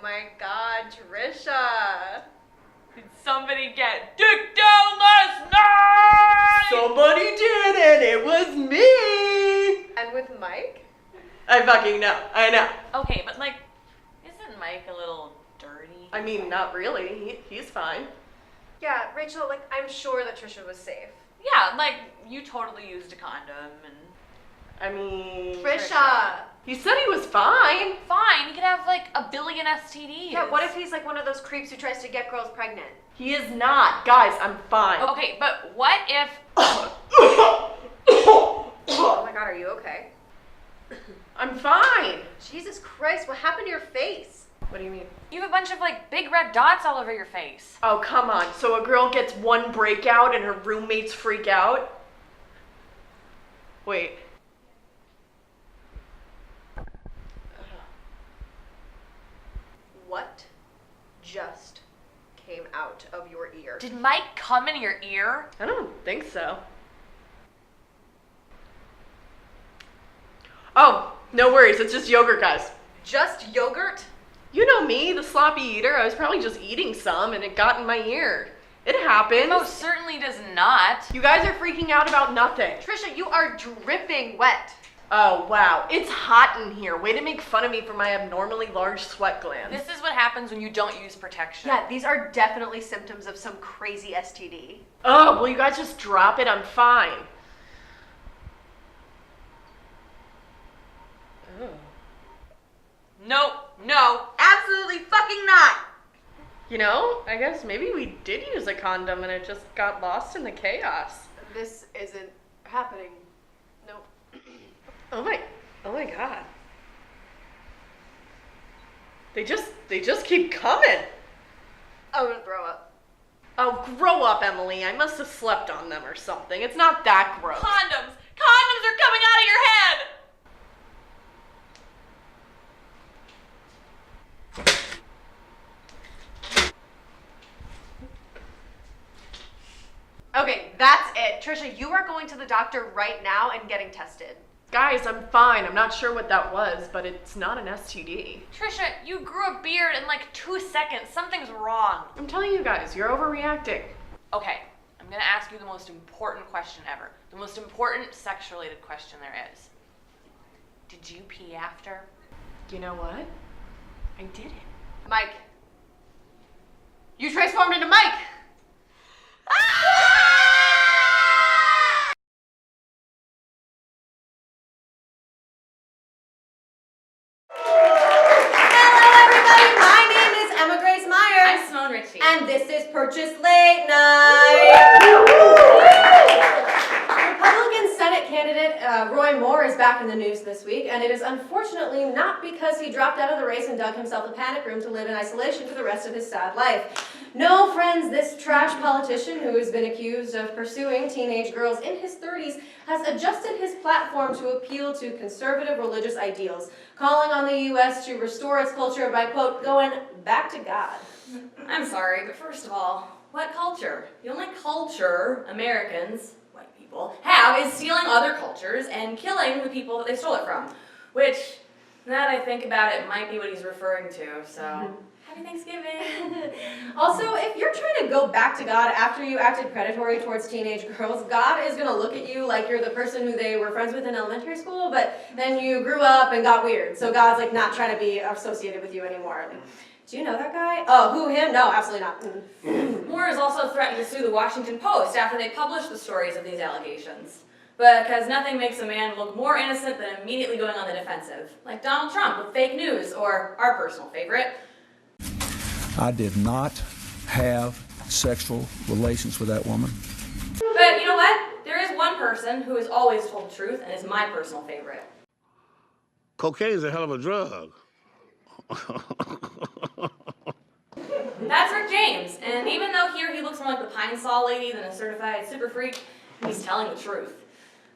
my god, Trisha. Did somebody get dick down last night? Somebody did, and it was me! And with Mike? I fucking know, I know. Okay, but like, isn't Mike a little dirty? I mean, not really, he's fine. Yeah, Rachel, like, I'm sure that Trisha was safe. Yeah, like, you totally used a condom and... I mean... Trisha! He said he was fine. Fine, he could have like a billion STDs. Yeah, what if he's like one of those creeps who tries to get girls pregnant? He is not. Guys, I'm fine. Okay, but what if... Oh my god, are you okay? I'm fine. Jesus Christ, what happened to your face? What do you mean? You have a bunch of like big red dots all over your face. Oh, come on. So a girl gets one breakout and her roommates freak out? Wait. What just came out of your ear? Did Mike come in your ear? I don't think so. Oh, no worries. It's just yogurt, guys. Just yogurt? You know me, the sloppy eater. I was probably just eating some and it got in my ear. It happens. Most certainly does not. You guys are freaking out about nothing. Trisha, you are dripping wet. Oh, wow. It's hot in here. Way to make fun of me for my abnormally large sweat glands. This is what happens when you don't use protection. Yeah, these are definitely symptoms of some crazy STD. Oh, will you guys just drop it? I'm fine. Oh. No, absolutely fucking not. You know, I guess maybe we did use a condom and it just got lost in the chaos. This isn't happening. Nope. Oh my god. They just keep coming. I'm gonna throw up. Oh, grow up, Emily. I must have slept on them or something. It's not that gross. Condoms are coming out of your head. Okay, that's it. Trisha, you are going to the doctor right now and getting tested. Guys, I'm fine. I'm not sure what that was, but it's not an STD. Trisha, you grew a beard in like 2 seconds. Something's wrong. I'm telling you guys, you're overreacting. Okay, I'm gonna ask you the most important question ever. The most important sex-related question there is. Did you pee after? You know what? I didn't. Mike. You transformed into Mike! And this is Purchase Late Night. Republican Senate candidate Roy Moore is back in the news this week, and it is unfortunately not because he dropped out of the race and dug himself a panic room to live in isolation for the rest of his sad life. No, friends, this trash politician who has been accused of pursuing teenage girls in his 30s has adjusted his platform to appeal to conservative religious ideals, calling on the U.S. to restore its culture by, quote, going back to God. I'm sorry, but first of all, what culture? The only culture Americans, white people, have is stealing other cultures and killing the people that they stole it from. Which, now that I think about it, might be what he's referring to, so... Happy Thanksgiving! Also, if you're trying to go back to God after you acted predatory towards teenage girls, God is going to look at you like you're the person who they were friends with in elementary school, but then you grew up and got weird. So God's like not trying to be associated with you anymore. Like, do you know that guy? Oh, who, him? No, absolutely not. Moore has also threatened to sue the Washington Post after they published the stories of these allegations. Because nothing makes a man look more innocent than immediately going on the defensive. Like Donald Trump with fake news, or our personal favorite. I did not have sexual relations with that woman. But you know what? There is one person who has always told the truth and is my personal favorite. Cocaine is a hell of a drug. That's Rick James, and even though here he looks more like the Pine Sol lady than a certified super freak, he's telling the truth.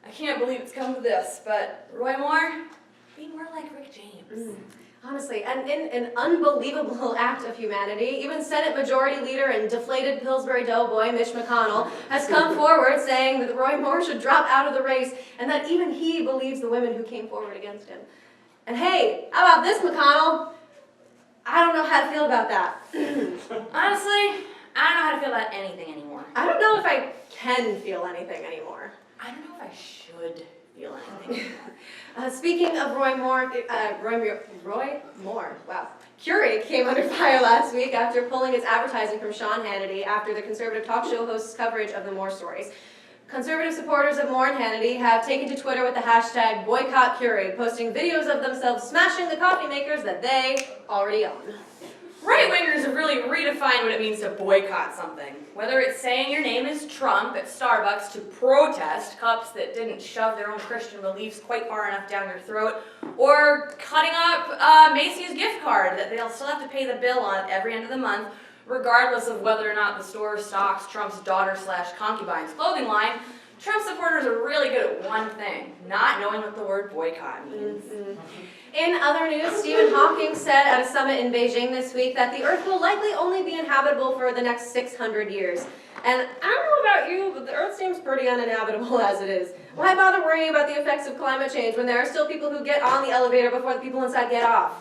I can't believe it's come to this, but Roy Moore, be more like Rick James. Honestly, and in an unbelievable act of humanity, even Senate Majority Leader and deflated Pillsbury Doughboy Mitch McConnell has come forward saying that Roy Moore should drop out of the race and that even he believes the women who came forward against him. And hey, how about this, McConnell? I don't know how to feel about that. Honestly, I don't know how to feel about anything anymore. I don't know if I can feel anything anymore. I don't know if I should feel anything anymore. Speaking of Roy Moore, wow. Kari came under fire last week after pulling its advertising from Sean Hannity after the conservative talk show host's coverage of the Moore stories. Conservative supporters of Moore and Hannity have taken to Twitter with the hashtag #BoycottKari, posting videos of themselves smashing the coffee makers that they already own. Right-wingers have really redefined what it means to boycott something. Whether it's saying your name is Trump at Starbucks to protest cups that didn't shove their own Christian beliefs quite far enough down your throat, or cutting up Macy's gift card that they'll still have to pay the bill on at every end of the month, regardless of whether or not the store stocks Trump's daughter/concubine's clothing line. Trump supporters are really good at one thing, not knowing what the word boycott means. In other news, Stephen Hawking said at a summit in Beijing this week that the Earth will likely only be inhabitable for the next 600 years. And I don't know about you, but the Earth seems pretty uninhabitable as it is. Why bother worrying about the effects of climate change when there are still people who get on the elevator before the people inside get off?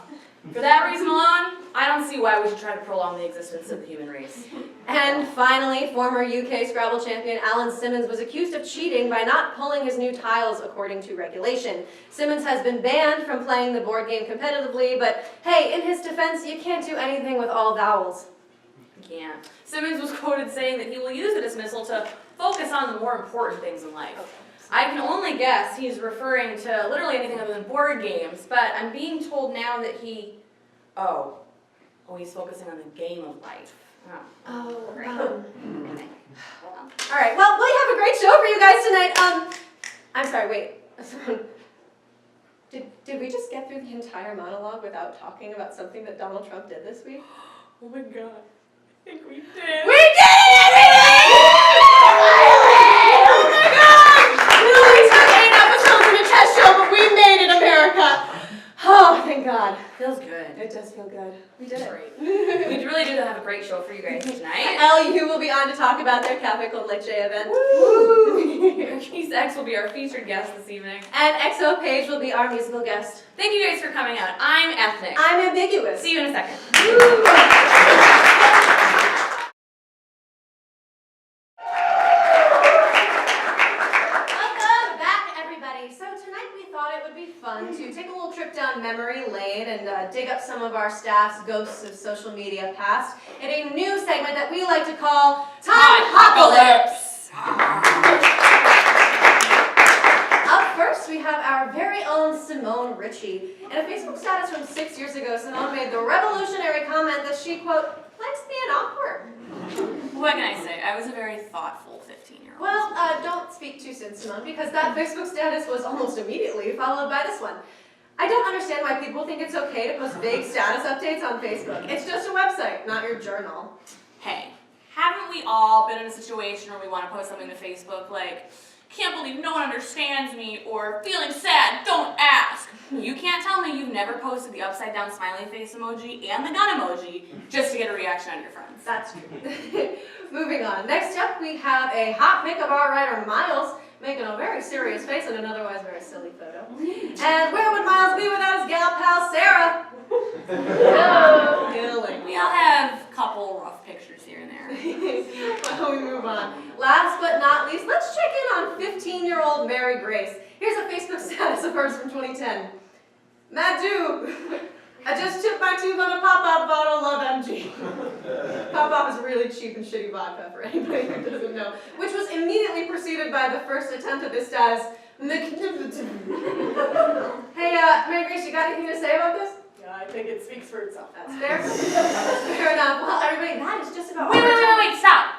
For that reason alone, I don't see why we should try to prolong the existence of the human race. And finally, former UK Scrabble champion Alan Simmons was accused of cheating by not pulling his new tiles according to regulation. Simmons has been banned from playing the board game competitively, but hey, in his defense, you can't do anything with all vowels. Yeah. Simmons was quoted saying that he will use the dismissal to focus on the more important things in life. I can only guess he's referring to literally anything other than board games, but I'm being told now that he's focusing on the game of life. All right, well, we have a great show for you guys tonight. I'm sorry, wait. Did we just get through the entire monologue without talking about something that Donald Trump did this week? Oh my god. I think we did. We did it, everybody! Oh my god! We only took 8 episodes in a test show, but we made it, America! Oh, thank God. Feels good. It does feel good. We did it. Great. We really do have a great show for you guys tonight. LU will be on to talk about their Cafe Con Leche event. Marquis X will be our featured guest this evening. And XoPayge will be our musical guest. Thank you guys for coming out. I'm ethnic. I'm ambiguous. See you in a second. Welcome back, everybody. So tonight we thought it would be fun to take a little trip down memory lane and dig up some of our staff's ghosts of social media past in a new segment that we like to call Timehop-alypse. Up first, we have our very own Simone Ritchie. In a Facebook status from 6 years ago, Simone made the revolutionary comment that she, quote, likes being awkward. What can I say? I was a very thoughtful 15-year-old. Well, don't speak too soon, Simone, because that Facebook status was almost immediately followed by this one. I don't understand why people think it's okay to post vague status updates on Facebook. It's just a website, not your journal. Hey, haven't we all been in a situation where we want to post something to Facebook like, can't believe no one understands me, or feeling sad, don't ask. You can't tell me you've never posted the upside down smiley face emoji and the gun emoji just to get a reaction out of your friends. That's true. Moving on. Next up, we have a hot pic of our writer Miles making a very serious face in an otherwise very silly photo. And where would Miles be without his gal pal Sarah? Killing. We all have a couple rough pictures here and there. Well, we move on. Last but not least, let's check in on 15-year-old Mary Grace. Here's a Facebook status of hers from 2010. Madu, I just tipped my tube on a pop-up bottle, love MG. Pop-up is really cheap and shitty vodka for anybody who doesn't know, which was immediately preceded by the first attempt at this status. Hey, Mary Grace, you got anything to say about this? Yeah, I think it speaks for itself. That's fair. Fair enough. Well, everybody, that is just about Wait, stop!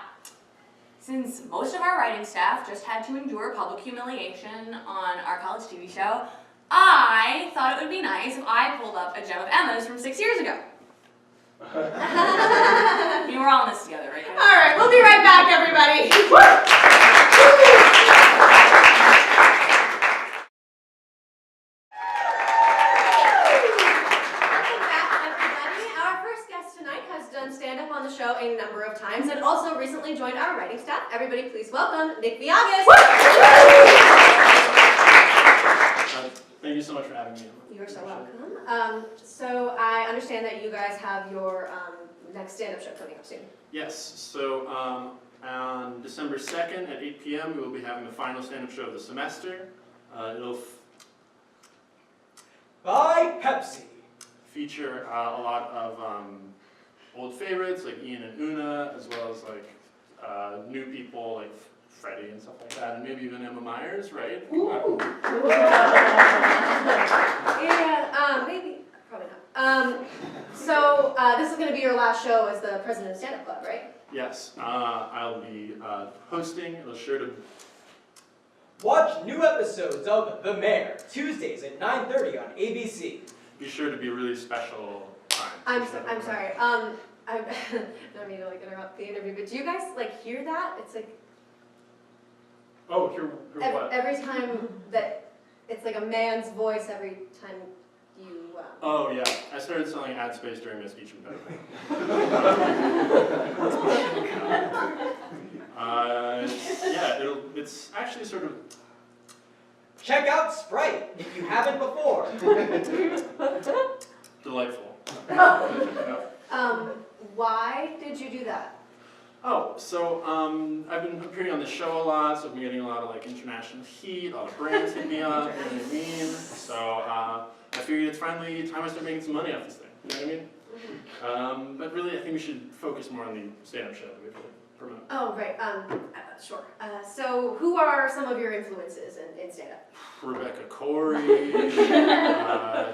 Since most of our writing staff just had to endure public humiliation on our college TV show, I thought it would be nice if I pulled up a gem of Emma's from 6 years ago. You were all in this together, right? All right, we'll be right back, everybody. Stand-up on the show a number of times and also recently joined our writing staff. Everybody please welcome Nick Viagas. Thank you so much for having me. You're so welcome. So I understand that you guys have your next stand-up show coming up soon. Yes, so on December 2nd at 8 p.m. we will be having the final stand-up show of the semester. It'll By Pepsi. feature a lot of old favorites like Ian and Una, as well as like new people like Freddie and stuff like that, and maybe even Emma Myers, right? Yeah, maybe, probably not. So this is going to be your last show as the president of Stand Up Club, right? Yes, I'll be hosting. It'll sure to. Watch new episodes of The Mayor, Tuesdays at 9:30 on ABC. Be sure to be a really special time. I'm sorry. I don't mean to like interrupt the interview, but do you guys like hear that? It's like Oh, hear what? every time that it's like a man's voice every time you. Oh yeah, I started selling ad space during my speech impediment. Yeah, it's actually sort of. Check out Sprite if you haven't before. Delightful. Why did you do that? Oh, so I've been appearing on the show a lot, so I've been getting a lot of like international heat, a lot of brands hit me up, you know what I mean? So I figured it's finally time I start making some money off this thing, you know what I mean? But really I think we should focus more on the stand-up show that we have to promote. Oh, right, sure. So who are some of your influences in stand-up? Rebecca Corey,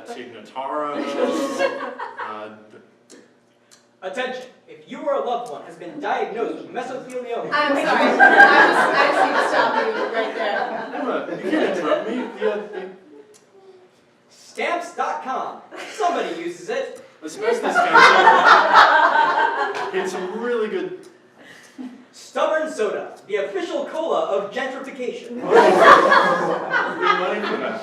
Tig Notaro, Attention, if you or a loved one has been diagnosed with mesothelioma. I'm sorry, I just need to stop you right there. Emma, you can't interrupt me. Stamps.com. Somebody uses it. Asbestos Council. It's some really good. Stubborn Soda, the official cola of gentrification. Money for that.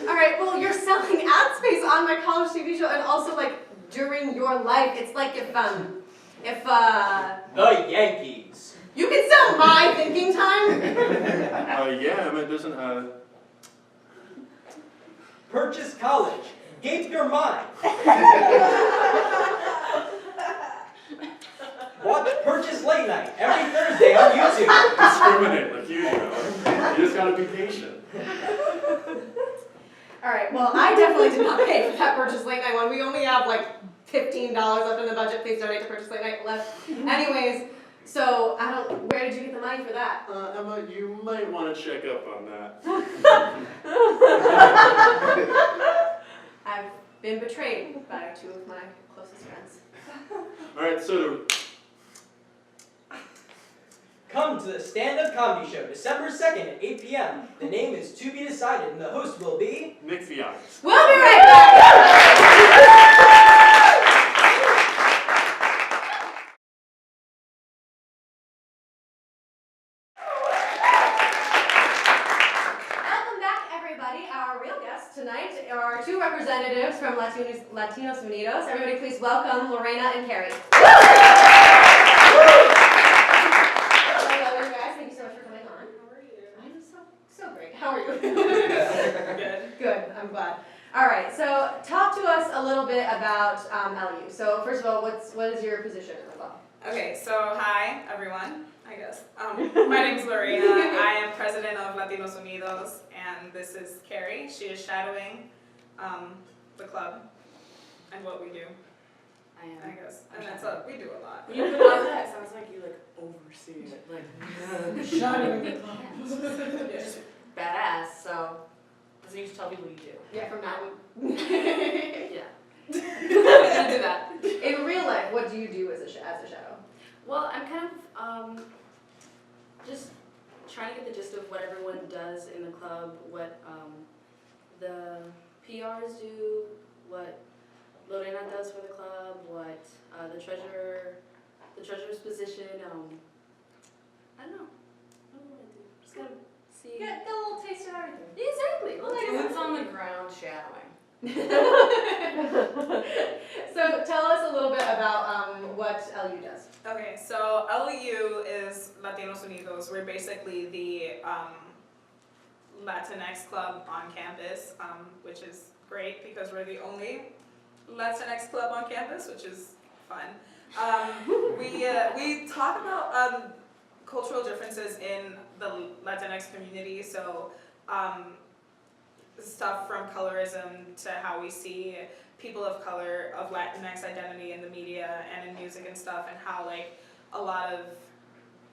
All right, well, you're selling ad space on my college TV show and also, like, during your life. It's like if The Yankees. you can sell my thinking time. Yeah, Emma doesn't, Purchase College. Gape your mind. Watch Purchase Late Night every Thursday on YouTube. Discriminate like you do. You just gotta be patient. All right, well, I definitely did not pay for that Purchase Late Night one. We only have like $15 left in the budget. Please donate to Purchase Late Night left. Anyways, so where did you get the money for that? Emma, you might want to check up on that. I've been betrayed by two of my closest friends. Alright, so Come to the stand-up comedy show December 2nd at 8 p.m. The name is to be decided, and the host will be Nick Viagas. We'll be right back! Welcome back, everybody. Our real guests tonight are two representatives from Latinos Unidos. Everybody please welcome Lorena and Kari. Hello, you guys. Thank you so much for coming on. How are you? I'm so great. How are you? Good. Good. I'm glad. All right. So talk to us a little bit about LU. So first of all, what is your position in the club? Okay, so hi everyone, I guess. My name's Lorena. I am president of Latinos Unidos, and this is Kari. She is shadowing the club and what we do, I guess. And that's we do a lot. You love that. It sounds like you like oversee it, like shadowing the club. Yeah. Just badass. So doesn't need to tell people what you do. Yeah, from now on. Yeah. I do that. In real life, what do you do as a shadow? Well, I'm kind of just trying to get the gist of what everyone does in the club, what the PRs do, what Lorena does for the club, what the treasurer's position. I don't know. I don't know what I do. Just gotta see. Get a little taste of everything. Exactly. Boots on the ground shadowing. So tell us a little bit about what LU does. Okay, so LU is Latinos Unidos. We're basically the Latinx club on campus, which is great because we're the only Latinx club on campus, which is fun. We talk about cultural differences in the Latinx community, so stuff from colorism to how we see people of color, of Latinx identity in the media and in music and stuff, and how like a lot of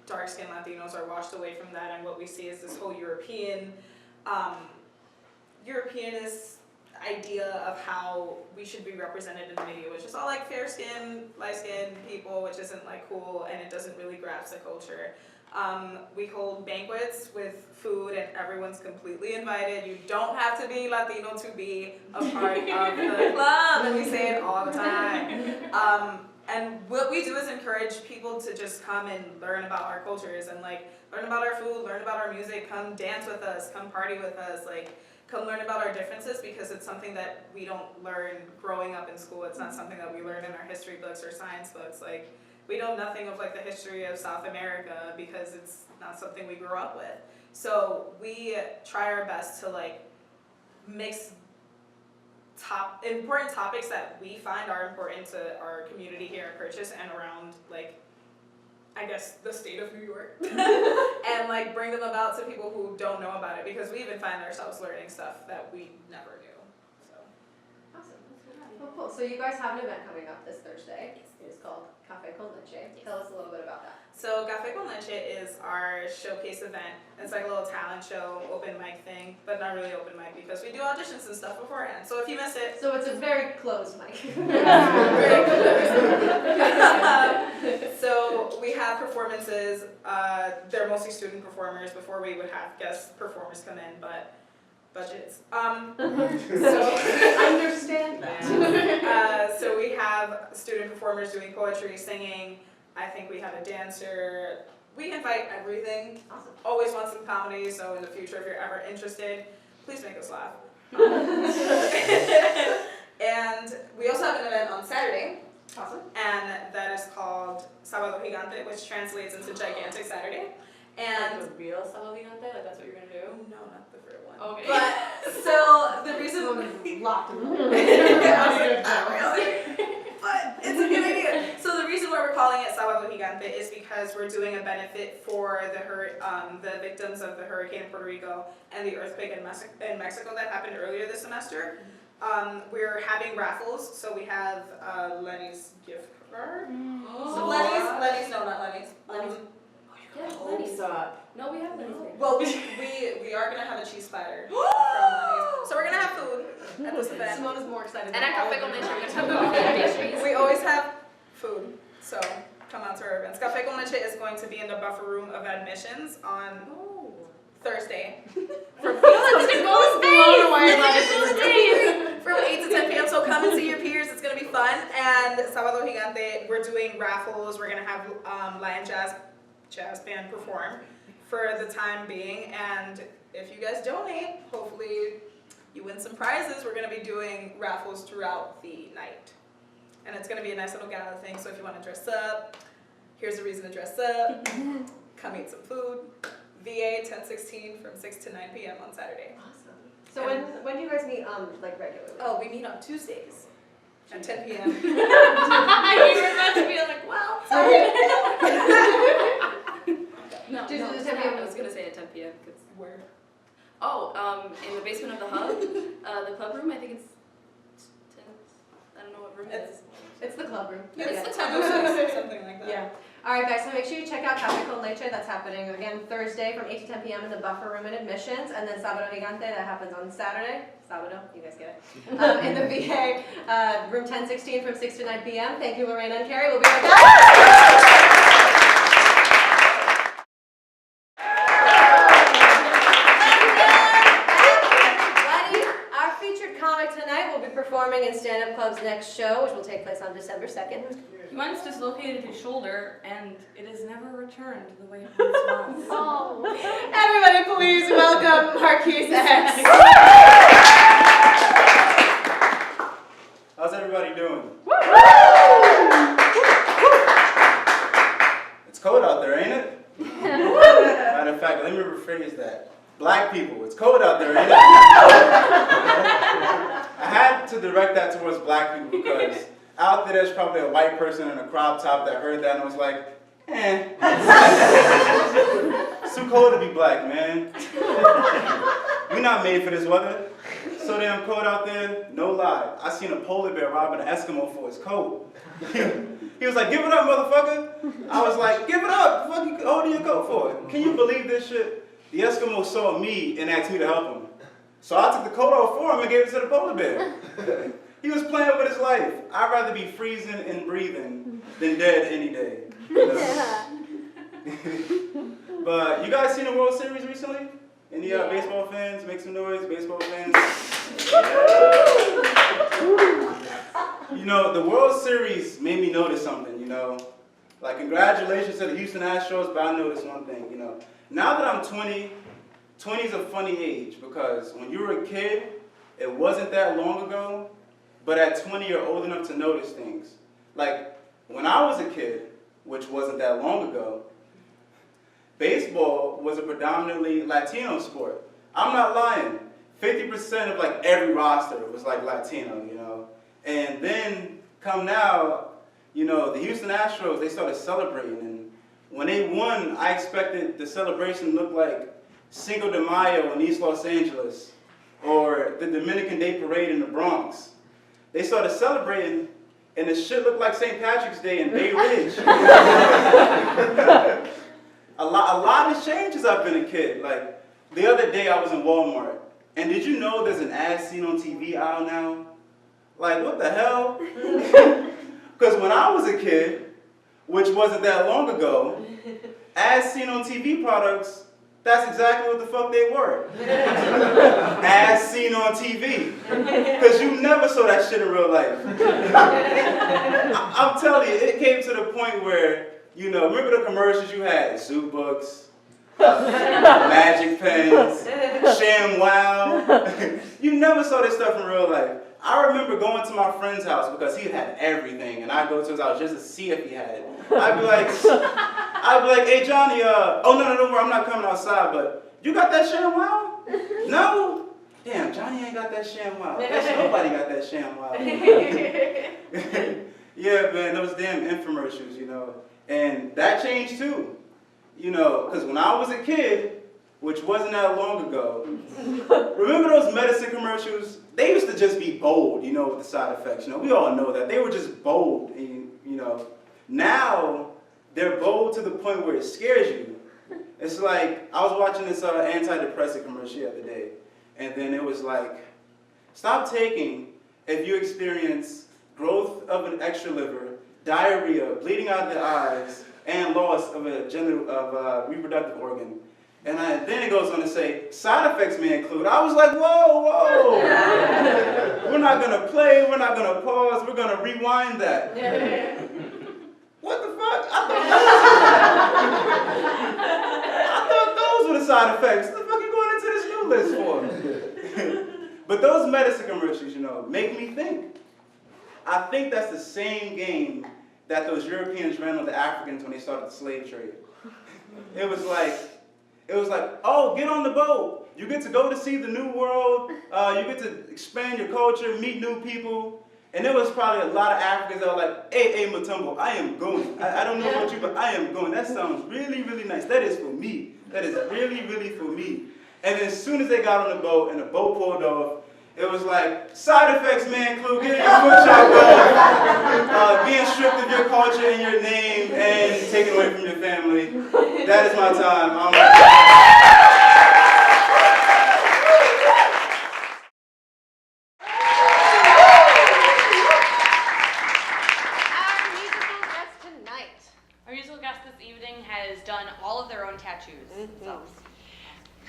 dark-skinned Latinos are washed away from that, and what we see is this whole Europeanist idea of how we should be represented in the media, which is all like fair-skinned, light-skinned people, which isn't like cool, and it doesn't really grasp the culture. We hold banquets with food, and everyone's completely invited. You don't have to be Latino to be a part of the club, and we say it all the time. And what we do is encourage people to just come and learn about our cultures and like learn about our food, learn about our music, come dance with us, come party with us, like come learn about our differences, because it's something that we don't learn growing up in school. It's not something that we learn in our history books or science books. Like we know nothing of like the history of South America because it's not something we grew up with. So we try our best to like mix important topics that we find are important to our community here in Purchase and around like, I guess, the state of New York, and like bring them about to people who don't know about it, because we even find ourselves learning stuff that we never knew. So. Awesome. Well, cool. So you guys have an event coming up this Thursday. It's called Café con Leche. Tell us a little bit about that. So Café con Leche is our showcase event. It's like a little talent show, open mic thing, but not really open mic because we do auditions and stuff beforehand. So if you miss it. So it's a very closed mic. So we have performances. They're mostly student performers. Before we would have guest performers come in, but budgets. So I understand that. So we have student performers doing poetry, singing. I think we have a dancer. We invite everything. Awesome. Always want some comedy, so in the future, if you're ever interested, please make us laugh. And we also have an event on Saturday. Awesome. And that is called Sábado Gigante, which translates into Gigantic Saturday. And like the real Sábado Gigante, like that's what you're gonna do? No, not the real one. Okay. But so the reason locked in But it's a good idea. So the reason why we're calling it Sábado Gigante is because we're doing a benefit for the victims of the hurricane in Puerto Rico and the earthquake in Mexico that happened earlier this semester. We're having raffles, so we have Lenny's gift card. So Lenny's, no, not Lenny's. Lenny's up. No, we have Lenny's. Well, we are gonna have a cheese platter from Lenny's. So we're gonna have food at this event. Simone is more excited. And at Café con Leche, we're gonna have pastries. We always have food, so come out to our events. Café con Leche is going to be in the buffer room of admissions on Thursday. From 8 to 10 p.m. So come and see your peers. It's gonna be fun. And Sábado Gigante, we're doing raffles. We're gonna have Lion Jazz Band perform for the time being. And if you guys donate, hopefully you win some prizes. We're gonna be doing raffles throughout the night. And it's gonna be a nice little gala thing. So if you wanna dress up, here's a reason to dress up. Come eat some food. VA 1016 from 6 to 9 p.m. on Saturday. Awesome. So when do you guys meet like regularly? Oh, we meet on Tuesdays at 10 p.m. You were about to be like, well, sorry. No, Tuesdays no, at 10 p.m. I was gonna say at 10 p.m. because Where? in the basement of the hub, the club room. I think it's 10. I don't know what room it is. It's the club room. It's the 10:06, something like that. Yeah. All right, guys, so make sure you check out Café con Leche. That's happening, again, Thursday from 8 to 10 p.m. in the buffer room and admissions. And then Sábado Gigante, that happens on Saturday. Sábado, you guys get it. In the VA, room 1016 from 6 to 9 p.m. Thank you, Lorena and Kari. We'll be right back. Our featured comic tonight will be performing in Stand Up Club's next show, which will take place on December 2nd. He once dislocated his shoulder, and it has never returned the way it once was. Oh. Everybody please welcome Marquis X. How's everybody doing? It's cold out there, ain't it? Matter of fact, let me rephrase that. Black people, it's cold out black people because out there's probably a white person in a crop top that heard that and was like, eh. It's too cold to be black, man. We're not made for this weather. So damn cold out there, no lie. I seen a polar bear robbing an Eskimo for his coat. He was like, give it up, motherfucker. I was like, give it up. What the fuck you holding your coat for? Can you believe this shit? The Eskimo saw me and asked me to help him. So I took the coat off for him and gave it to the polar bear. He was playing with his life. I'd rather be freezing and breathing than dead any day. You know? But you guys seen the World Series recently? Any baseball fans? Make some noise, baseball fans. You know, the World Series made me notice something, you know. Like, congratulations to the Houston Astros, but I noticed one thing, you know. Now that I'm 20, 20 is a funny age because when you were a kid, it wasn't that long ago, but at 20 you're old enough to notice things. Like, when I was a kid, which wasn't that long ago, baseball was a predominantly Latino sport. I'm not lying. 50% of like every roster was like Latino, you know. And then come now, you know, the Houston Astros, they started celebrating. And when they won, I expected the celebration to look like Cinco de Mayo in East Los Angeles or the Dominican Day Parade in the Bronx. They started celebrating and the shit looked like St. Patrick's Day in Bay Ridge. A lot has changed since I've been a kid. Like, the other day I was in Walmart, and did you know there's an as seen on TV aisle now? Like, what the hell? Because when I was a kid, which wasn't that long ago, as seen on TV products, that's exactly what the fuck they were. As seen on TV. Because you never saw that shit in real life. I'm telling you, it came to the point where, you know, remember the commercials you had? Zoo books, magic pens, ShamWow. You never saw this stuff in real life. I remember going to my friend's house because he had everything, and I'd go to his house just to see if he had it. I'd be like, hey Johnny, oh no, don't worry, I'm not coming outside, but you got that ShamWow? No? Damn, Johnny ain't got that ShamWow. Nobody got that ShamWow. Yeah, man, those damn infomercials, you know. And that changed too, you know, because when I was a kid, which wasn't that long ago, remember those medicine commercials? They used to just be bold, you know, with the side effects. You know, we all know that. They were just bold, and, you know. Now, they're bold to the point where it scares you. It's like, I was watching this antidepressant commercial the other day, and then it was like, stop taking if you experience growth of an extra liver, diarrhea, bleeding out of the eyes, and loss of a reproductive organ. And then it goes on to say, side effects may include. I was like, whoa. We're not going to play, we're not going to pause, we're going to rewind that. What the fuck? I thought those were the side effects. What the fuck are you going into this new list for? But those medicine commercials, you know, make me think. I think that's the same game that those Europeans ran on the Africans when they started the slave trade. It was like, oh, get on the boat. You get to go to see the new world. You get to expand your culture, meet new people. And there was probably a lot of Africans that were like, hey, Matumbo, I am going. I don't know about you, but I am going. That sounds really, really nice. That is for me. That is really, really for me. And then as soon as they got on the boat and the boat pulled off, it was like, side effects may include getting your foot chopped off, being stripped of your culture and your name, and taken away from your family. That is my time. Our musical guest this evening has done all of their own tattoos themselves.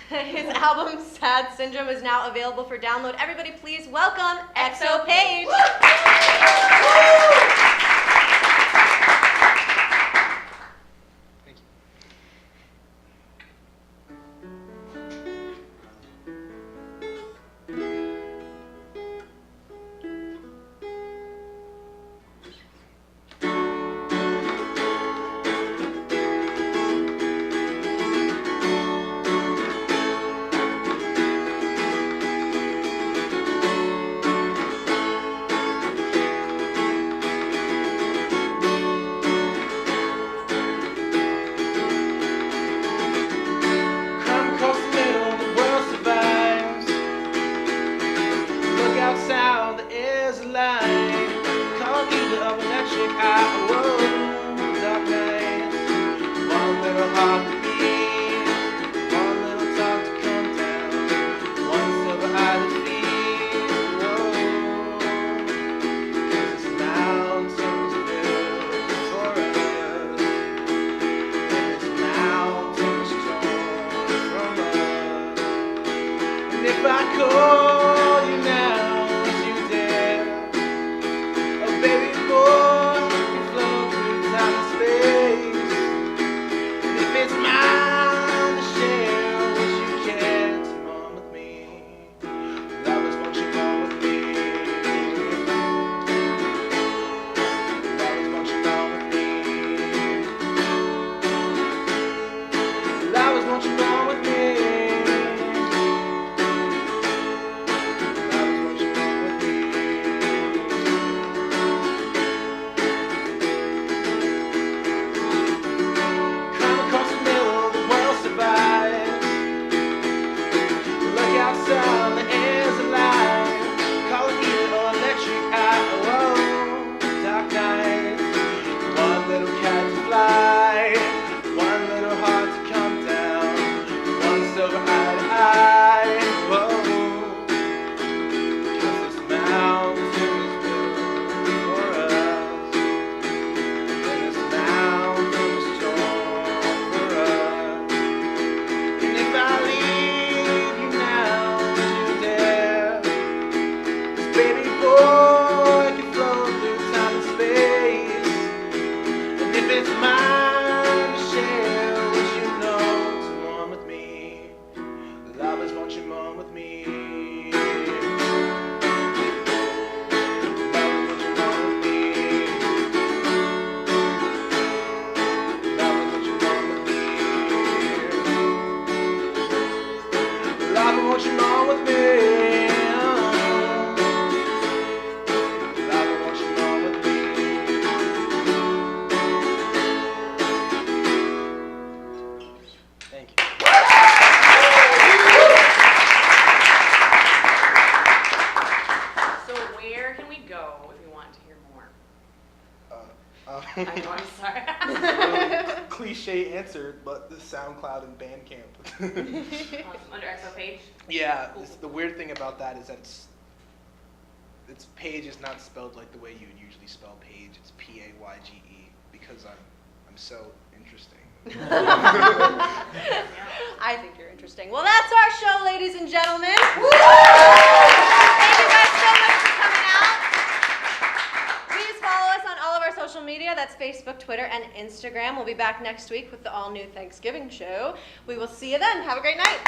His album, Sad Syndrome, is now available for download. Everybody please welcome XoPayge. is a line called either of electric eye. Whoa, dark nights. One little heart to beat, one little talk to come down, one silver eye to feed. Whoa, 'cause this mountain's built for us, and this mountain's torn from us. And if I call you now, would you dare? Oh, baby boy, you can float through time and space. And if it's mine to share, would you care to mourn with me? Lovers, won't you mourn with me? Lovers, won't you mourn with me? Lovers, won't you mourn with me? I know, I'm sorry. Cliche answer, but the SoundCloud and Bandcamp. Under XoPayge? Yeah, the weird thing about that is that its page is not spelled like the way you would usually spell page. It's Payge because I'm so interesting. I think you're interesting. Well, that's our show, ladies and gentlemen. Thank you guys so much for coming out. Please follow us on all of our social media. That's Facebook, Twitter, and Instagram. We'll be back next week with the all-new Thanksgiving show. We will see you then. Have a great night.